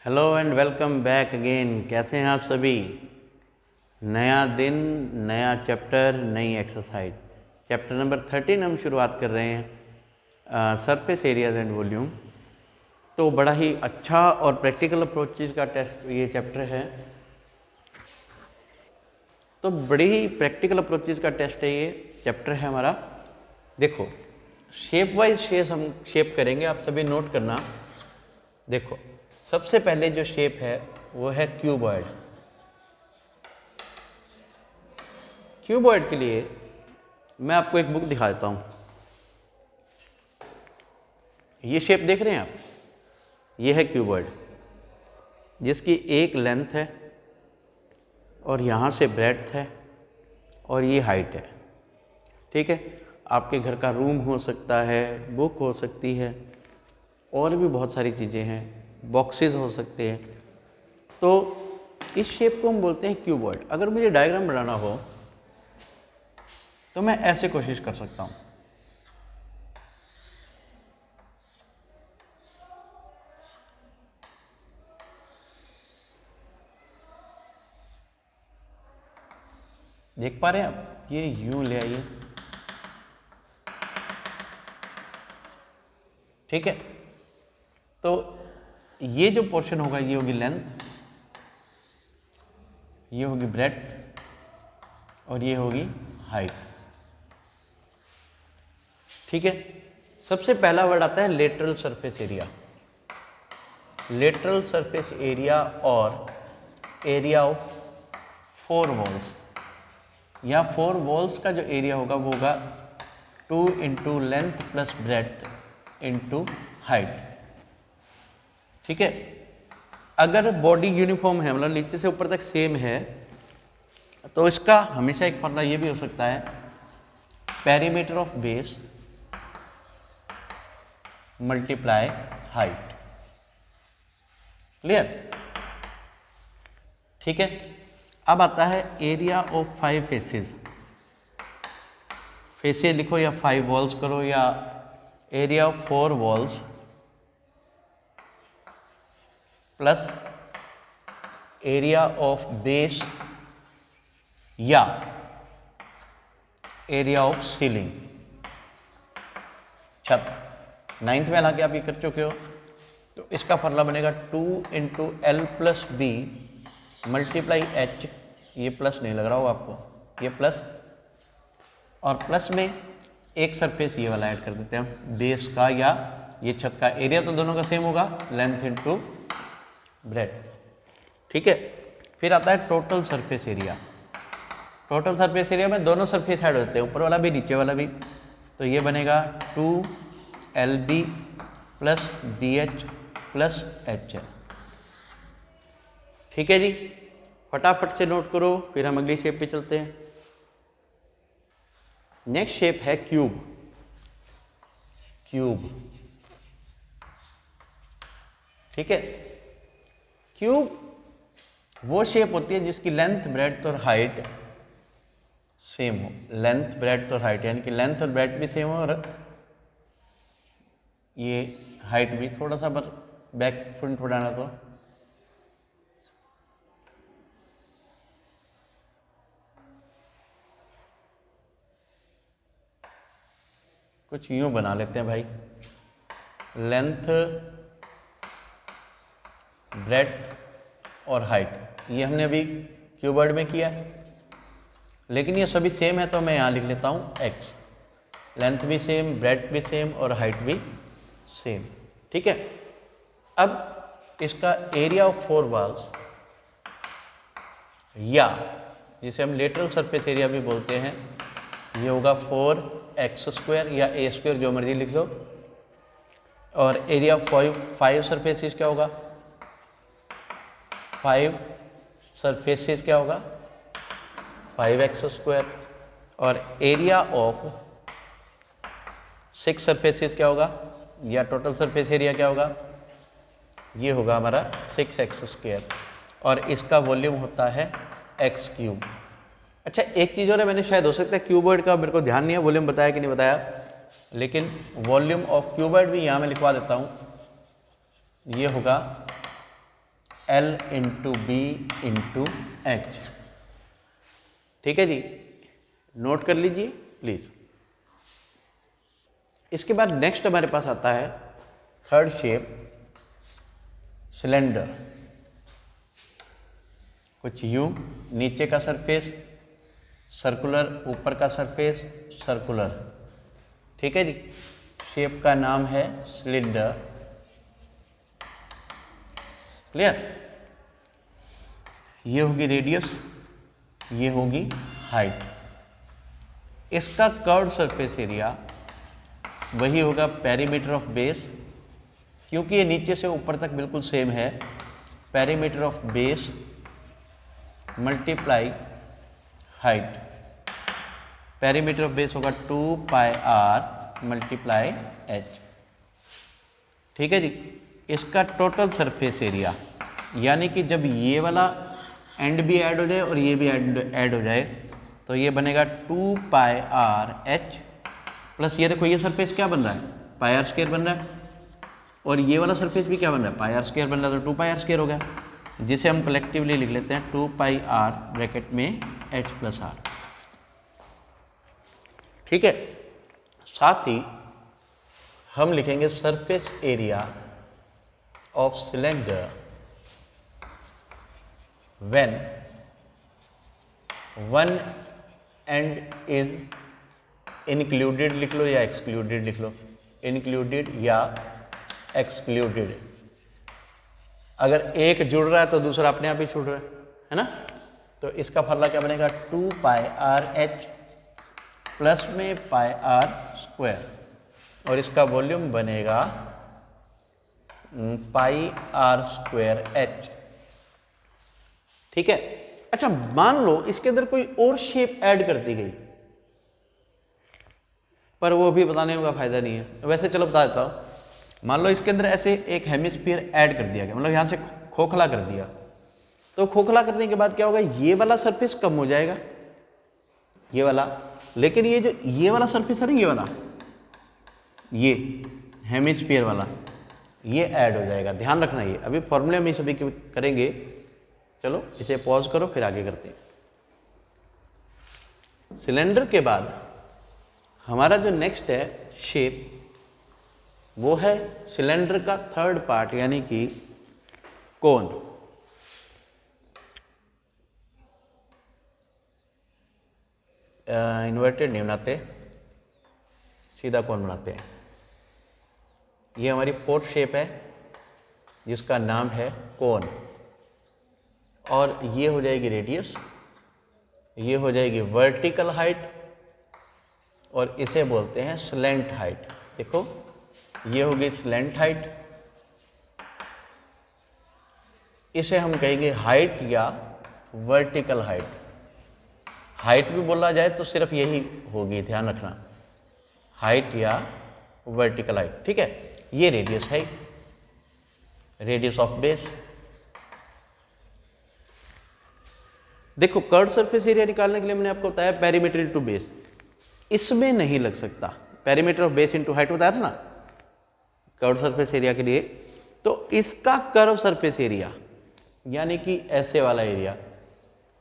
Hello and welcome back again. कैसे हैं आप सभी? नया दिन, नया चैप्टर, नई एक्सरसाइज। चैप्टर नंबर 13 हम शुरुआत कर रहे हैं, सरफेस एरियाज एंड वॉल्यूम। तो बड़ा ही अच्छा और प्रैक्टिकल अप्रोचेज का टेस्ट ये चैप्टर है। तो बड़ी ही प्रैक्टिकल अप्रोचेज का टेस्ट है ये चैप्टर है हमारा। देखो, शेप वाइज शेप करेंगे, आप सभी नोट करना। देखो, सबसे पहले जो शेप है वो है क्यूबॉइड। क्यूबॉइड के लिए मैं आपको एक बुक दिखा देता हूँ। ये शेप देख रहे हैं आप? ये है क्यूबॉइड, जिसकी एक लेंथ है और यहाँ से ब्रेड्थ है और ये हाइट है। ठीक है, आपके घर का रूम हो सकता है, बुक हो सकती है, और भी बहुत सारी चीज़ें हैं, बॉक्सेस हो सकते हैं। तो इस शेप को हम बोलते हैं क्यूबॉइड। अगर मुझे डायग्राम बनाना हो तो मैं ऐसे कोशिश कर सकता हूँ। देख पा रहे हैं आप? ये यूं ले आइए। ठीक है, तो ये जो पोर्शन होगा ये होगी लेंथ, ये होगी ब्रेड्थ और ये होगी हाइट। ठीक है, सबसे पहला वर्ड आता है lateral surface area. Lateral surface area और एरिया ऑफ फोर वॉल्स, या फोर वॉल्स का जो एरिया होगा वो होगा 2 into length plus breadth into height. ठीक है, अगर बॉडी यूनिफॉर्म है, मतलब नीचे से ऊपर तक सेम है, तो इसका हमेशा एक फॉर्मूला ये भी हो सकता है, perimeter of base multiply height. Clear? ठीक है, अब आता है एरिया ऑफ 5 फेसेस। फेसेस लिखो या 5 वॉल्स करो, या area of 4 walls plus area of base या एरिया ऑफ सीलिंग, छत। 9th में हालांकि आप ये कर चुके हो, तो इसका फॉर्मूला बनेगा 2 into L plus B multiply H. ये प्लस नहीं लग रहा हो आपको, ये प्लस, और प्लस में एक सरफेस ये वाला ऐड कर देते हैं बेस का या ये छत का। एरिया तो दोनों का सेम होगा, लेंथ इंटू ब्रेड्थ। ठीक है, फिर आता है total surface area. Total surface area में दोनों सरफेस ऐड होते हैं, ऊपर वाला भी नीचे वाला भी। तो ये बनेगा 2LB plus BH plus HL। ठीक है जी, फटाफट से नोट करो, फिर हम अगली शेप पे चलते हैं। नेक्स्ट शेप है क्यूब। क्यूब, ठीक है, क्यूब वो शेप होती है जिसकी लेंथ ब्रेड्थ और हाइट सेम हो। लेंथ ब्रेड्थ और हाइट, यानी कि लेंथ और ब्रेड्थ भी सेम हो और ये हाइट भी। थोड़ा सा पर बैक फ्रंट उड़ाना, तो कुछ यूं बना लेते हैं भाई। लेंथ ब्रेड्थ और हाइट ये हमने अभी क्यूबॉइड में किया है, लेकिन ये सभी सेम है, तो मैं यहाँ लिख लेता हूँ x। लेंथ भी सेम, ब्रेड्थ भी सेम और हाइट भी सेम। ठीक है, अब इसका एरिया ऑफ 4 वॉल्स, या जिसे हम लेटरल सरफेस एरिया भी बोलते हैं, ये होगा 4x² या a², जो मर्जी लिख लो। और एरिया ऑफ 5 सरफेसेस क्या होगा? 5 सरफेसेस क्या होगा? 5x²। और एरिया ऑफ 6 सरफेसेस क्या होगा, या टोटल सरफेस एरिया क्या होगा? ये होगा हमारा 6x², और इसका वॉल्यूम होता है x³। अच्छा, एक चीज़ और है, मैंने शायद हो सकता है क्यूबॉइड का मेरे को ध्यान नहीं है वॉल्यूम बताया कि नहीं बताया, लेकिन वॉल्यूम ऑफ क्यूबॉइड भी यहाँ मैं लिखवा देता हूँ। ये होगा L into B into H. ठीक है जी, नोट कर लीजिए प्लीज। इसके बाद नेक्स्ट हमारे पास आता है थर्ड शेप, सिलेंडर। कुछ यूं, नीचे का सरफेस सर्कुलर, ऊपर का सरफेस सर्कुलर। ठीक है जी, शेप का नाम है सिलेंडर। क्लियर? ये होगी रेडियस, ये होगी हाइट। इसका कर्व्ड सरफेस एरिया वही होगा पेरीमीटर ऑफ बेस, क्योंकि ये नीचे से ऊपर तक बिल्कुल सेम है। Perimeter of base multiply height. Perimeter of base होगा 2 पाई आर मल्टीप्लाई एच। ठीक है जी, इसका टोटल सरफेस एरिया, यानी कि जब ये वाला एंड भी ऐड हो जाए और ये भी ऐड हो जाए तो ये बनेगा 2 पाई आर एच प्लस ये देखो ये सरफेस क्या बन रहा है, पाई आर स्क्वायर बन रहा है, और ये वाला सरफेस भी क्या बन रहा है, पाई आर स्क्वायर बन रहा है, तो 2 पाई आर स्क्वायर हो गया, जिसे हम कलेक्टिवली लिख लेते हैं 2 पाई आर ब्रैकेट में एच प्लस आर। ठीक है, साथ ही हम लिखेंगे surface area of cylinder when one and is included लिख लो या एक्सक्लूडेड लिख लो, इंक्लूडेड या एक्सक्लूडेड। अगर एक जुड़ रहा है तो दूसरा अपने आप ही छूट रहा है ना। तो इसका फॉर्मूला क्या बनेगा, 2 पाई आर एच प्लस में पाई आर स्क्वायर, और इसका वॉल्यूम बनेगा पाई आर स्क्वायर एच। ठीक है, अच्छा मान लो इसके अंदर कोई और शेप ऐड कर दी गई, पर वो भी बताने का फायदा नहीं है, वैसे चलो बता देता हूं। मान लो इसके अंदर ऐसे एक हेमिस्फीयर ऐड कर दिया गया, मतलब यहां से खोखला कर दिया, तो खोखला करने के बाद क्या होगा, ये वाला सरफेस कम हो जाएगा, ये वाला, लेकिन ये जो ये वाला सरफेस है ना, ये वाला, ये हेमिस्फीयर वाला, ये ऐड हो जाएगा। ध्यान रखना, ये अभी फॉर्मूले में सभी करेंगे। चलो इसे पॉज करो, फिर आगे करते हैं। सिलेंडर के बाद हमारा जो नेक्स्ट है शेप, वो है सिलेंडर का थर्ड पार्ट, यानी कि कोन। इन्वर्टेड नहीं बनाते, सीधा कोन बनाते हैं। ये हमारी फोर्थ शेप है जिसका नाम है कोन, और ये हो जाएगी रेडियस, ये हो जाएगी वर्टिकल हाइट, और इसे बोलते हैं स्लैंट हाइट। देखो ये होगी स्लैंट हाइट, इसे हम कहेंगे हाइट या वर्टिकल हाइट। हाइट भी बोला जाए तो सिर्फ यही होगी, ध्यान रखना, हाइट या वर्टिकल हाइट। ठीक है, ये रेडियस है, रेडियस ऑफ बेस। देखो कर्व सरफेस एरिया निकालने के लिए मैंने आपको बताया पेरीमीटर इनटू बेस, इसमें नहीं लग सकता, perimeter of base into height बताया था ना कर्व सरफेस एरिया के लिए। तो इसका कर्व सरफेस एरिया यानी कि ऐसे वाला एरिया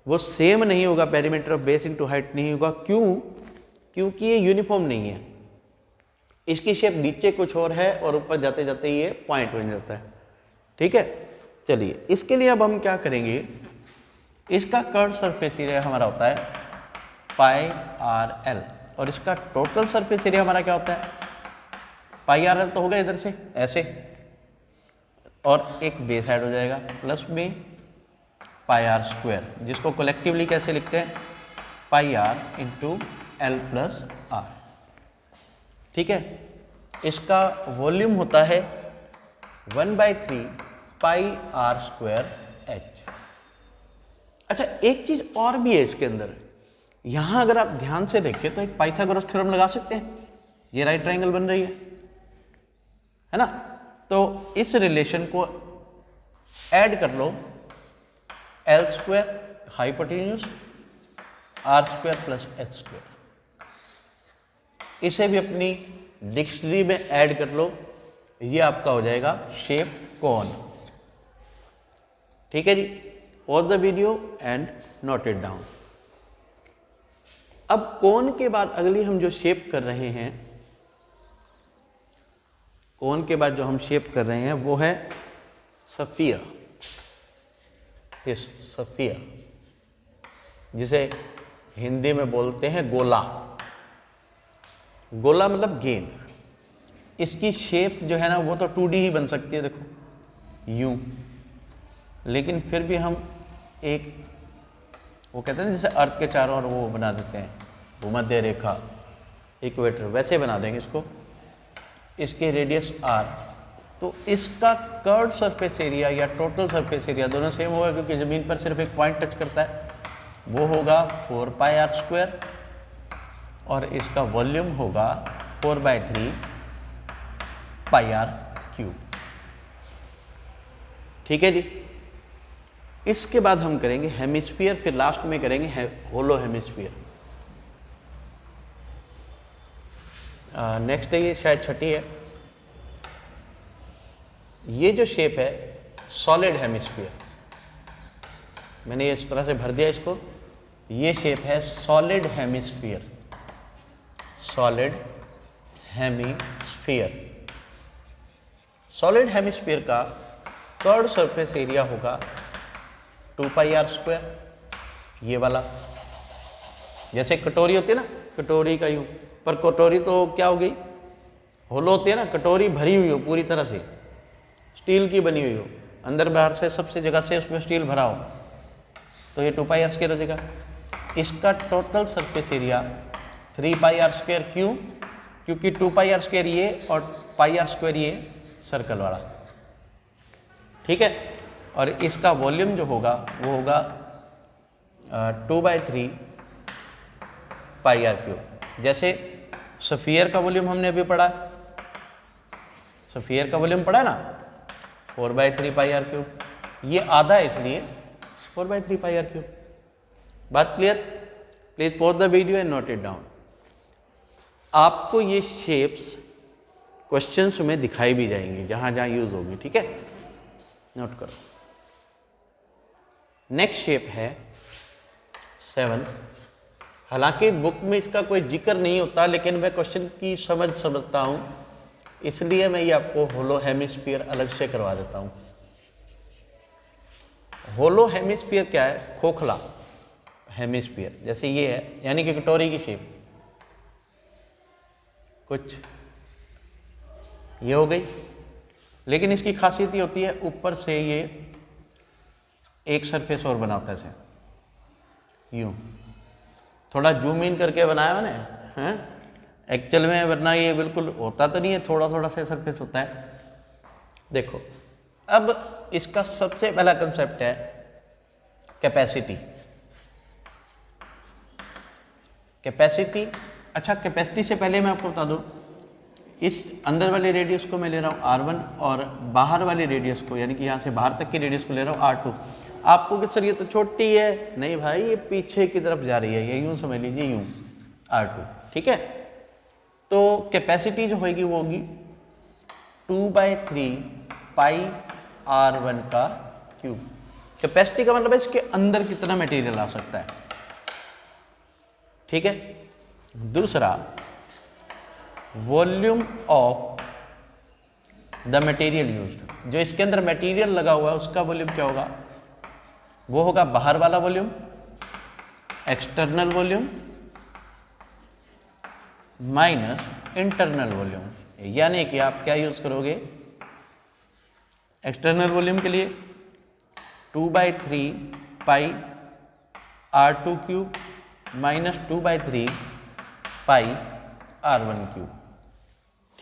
वो सेम नहीं होगा, perimeter of base into height नहीं होगा। क्यों? क्योंकि ये यूनिफॉर्म नहीं है, इसकी शेप नीचे कुछ और है और ऊपर जाते जाते ये पॉइंट बन जाता है। ठीक है, चलिए इसके लिए अब हम क्या करेंगे, इसका कर्व सरफेस एरिया हमारा होता है पाई आर एल, और इसका टोटल सरफेस एरिया हमारा क्या होता है, पाई आर एल तो होगा इधर से ऐसे, और एक बेस ऐड हो जाएगा प्लस में पाई आर स्क्वायर, जिसको कलेक्टिवली कैसे लिखते हैं, pi r into L plus r. ठीक है, इसका वॉल्यूम होता है 1/3 पाई आर स्क्वायर एच। अच्छा एक चीज और भी है इसके अंदर, यहां अगर आप ध्यान से देखें तो एक पाइथागोरस थ्योरम लगा सकते हैं, ये राइट ट्रायंगल बन रही है ना। तो इस रिलेशन को ऐड कर लो, l square hypotenuse r square plus h square, इसे भी अपनी डिक्शनरी में ऐड कर लो, ये आपका हो जाएगा शेप कोन। ठीक है जी, pause the video and note it down. अब कोन के बाद अगली हम जो शेप कर रहे हैं, कोन के बाद जो हम शेप कर रहे हैं वो है सफियर। सफियर जिसे हिंदी में बोलते हैं गोला। गोला मतलब गेंद। इसकी शेप जो है ना वो तो 2D ही बन सकती है, देखो यूं, लेकिन फिर भी हम एक वो कहते हैं जैसे अर्थ के चारों ओर वो बना देते हैं भूमध्य रेखा, इक्वेटर, वैसे बना देंगे इसको। इसके रेडियस r, तो इसका कर्व्ड सरफेस एरिया या टोटल सरफेस एरिया दोनों सेम होगा, क्योंकि ज़मीन पर सिर्फ एक पॉइंट टच करता है, वो होगा 4πr², और इसका वॉल्यूम होगा 4/3πr³। ठीक है जी। इसके बाद हम करेंगे हेमिस्फीयर, फिर लास्ट में करेंगे होलो हेमिस्फीयर। नेक्स्ट है, ये शायद छठी है। ये जो शेप है सॉलिड हेमिस्फीयर, मैंने इस तरह से भर दिया इसको। ये शेप है solid hemisphere, solid hemisphere. Solid hemisphere का कर्व्ड सरफेस एरिया होगा 2πr², ये वाला। जैसे कटोरी होती है ना, कटोरी का यूं, पर कटोरी तो क्या हो गई, होलो होती है ना, कटोरी भरी हुई हो पूरी तरह से, स्टील की बनी हुई हो, अंदर बाहर से सबसे जगह से उसमें स्टील भरा हो, तो ये 2πr² हो जाएगा। इसका टोटल सरफेस एरिया 3πr², क्यों? क्योंकि 2πr² ये और πr² ये सर्कल वाला, ठीक है। और इसका वॉल्यूम जो होगा वो होगा 2/3πr³। जैसे सफियर का वॉल्यूम हमने अभी पढ़ा, सफियर का वॉल्यूम पढ़ा ना 4/3πr³, ये आधा है इसलिए 4/3πr³। बात clear? Please pause the video and note it down. आपको ये शेप्स क्वेश्चंस में दिखाई भी जाएंगी जहां जहां यूज होगी, ठीक है, नोट करो। नेक्स्ट शेप है 7th। हालांकि बुक में इसका कोई जिक्र नहीं होता, लेकिन मैं क्वेश्चन की समझता हूं, इसलिए मैं ये आपको होलो हेमिस्फीयर अलग से करवा देता हूं। होलो हेमिस्फीयर क्या है? खोखला हेमिस्फीयर। जैसे ये है, यानी कि कटोरी की शेप, कुछ ये हो गई, लेकिन इसकी खासियत ये होती है ऊपर से ये एक सरफेस और बनाता है इसे यूं, थोड़ा जूम इन करके बनाया मैंने, हैं एक्चुअल में, वरना ये बिल्कुल होता तो नहीं है, थोड़ा थोड़ा सा सरफेस होता है। देखो, अब इसका सबसे पहला कंसेप्ट है कैपेसिटी। कैपेसिटी, अच्छा कैपेसिटी से पहले मैं आपको बता दूं, इस अंदर वाले रेडियस को मैं ले रहा हूँ R1 और बाहर वाले रेडियस को, यानी कि यहाँ से बाहर तक की रेडियस को ले रहा हूँ R2। आपको कि सर ये तो छोटी है, नहीं भाई, ये पीछे की तरफ जा रही है, ये यूं समझ लीजिए, यूं R2, ठीक है। तो कैपेसिटी जो होगी वो होगी 2/3πr1 का क्यूब। कैपेसिटी का मतलब है इसके अंदर कितना मटेरियल आ सकता है, ठीक है। दूसरा, volume of the material used, जो इसके अंदर मटेरियल लगा हुआ है उसका वॉल्यूम क्या होगा? वो होगा बाहर वाला volume, external volume minus internal volume. यानी कि आप क्या यूज करोगे एक्सटर्नल वॉल्यूम के लिए? 2/3πr2³ माइनस 2/3πr1³,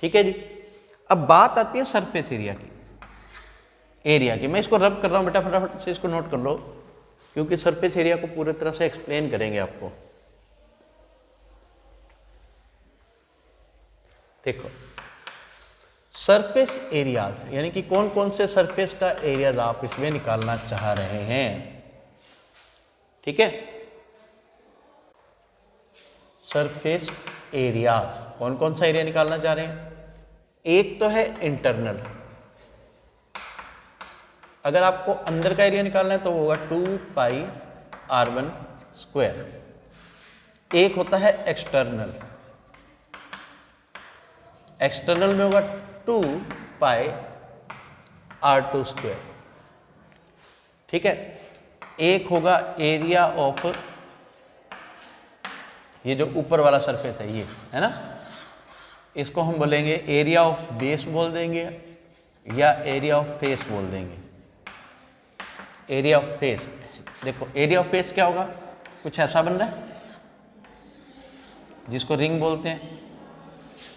ठीक है जी। अब बात आती है सरफेस एरिया की, मैं इसको रब कर रहा हूं बेटा, फटाफट से इसको नोट कर लो, क्योंकि सरफेस एरिया को पूरी तरह से एक्सप्लेन करेंगे आपको। देखो, सरफेस एरियाज, यानी कि कौन कौन से सरफेस का एरियाज आप इसमें निकालना चाह रहे हैं, ठीक है। सरफेस एरियाज, कौन कौन सा एरिया निकालना चाह रहे हैं? एक तो है इंटरनल, अगर आपको अंदर का एरिया निकालना है तो वो होगा 2πr1²। एक होता है एक्सटर्नल, एक्सटर्नल में होगा 2πr2²। ठीक है, एक होगा एरिया ऑफ, ये जो ऊपर वाला सरफेस है ये, है ना, इसको हम बोलेंगे एरिया ऑफ बेस बोल देंगे या एरिया ऑफ फेस बोल देंगे। एरिया ऑफ फेस, देखो एरिया ऑफ फेस क्या होगा, कुछ ऐसा बन रहा है जिसको रिंग बोलते हैं,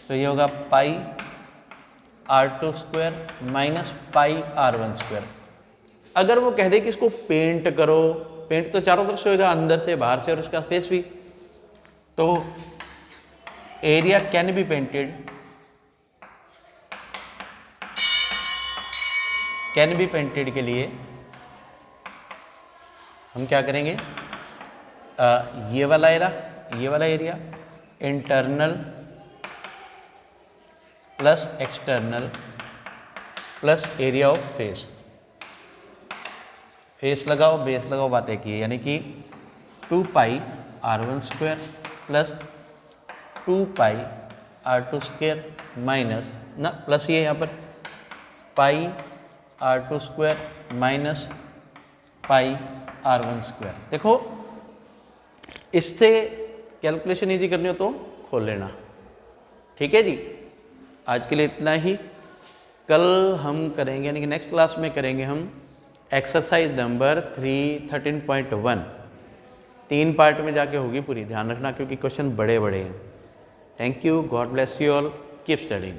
तो ये होगा πr2² माइनस πr1²। अगर वो कह दे कि इसको पेंट करो, पेंट तो चारों तरफ से होगा, अंदर से बाहर से और उसका फेस भी, तो area can be painted, can be painted के लिए हम क्या करेंगे, ये वाला area internal plus external plus area of face, face लगाओ बेस लगाओ, बात एक ही है, यानी कि 2πr1² प्लस 2πr2² माइनस ना, प्लस ये यहाँ पर πr2² माइनस πr1²। देखो इससे कैलकुलेशन इजी करनी हो तो खोल लेना। ठीक है जी, आज के लिए इतना ही। कल हम करेंगे, यानी कि नेक्स्ट क्लास में करेंगे हम एक्सरसाइज नंबर 313.1। 3 पार्ट में जाके होगी पूरी, ध्यान रखना क्योंकि क्वेश्चन बड़े बड़े हैं। Thank you, God bless you all, keep studying.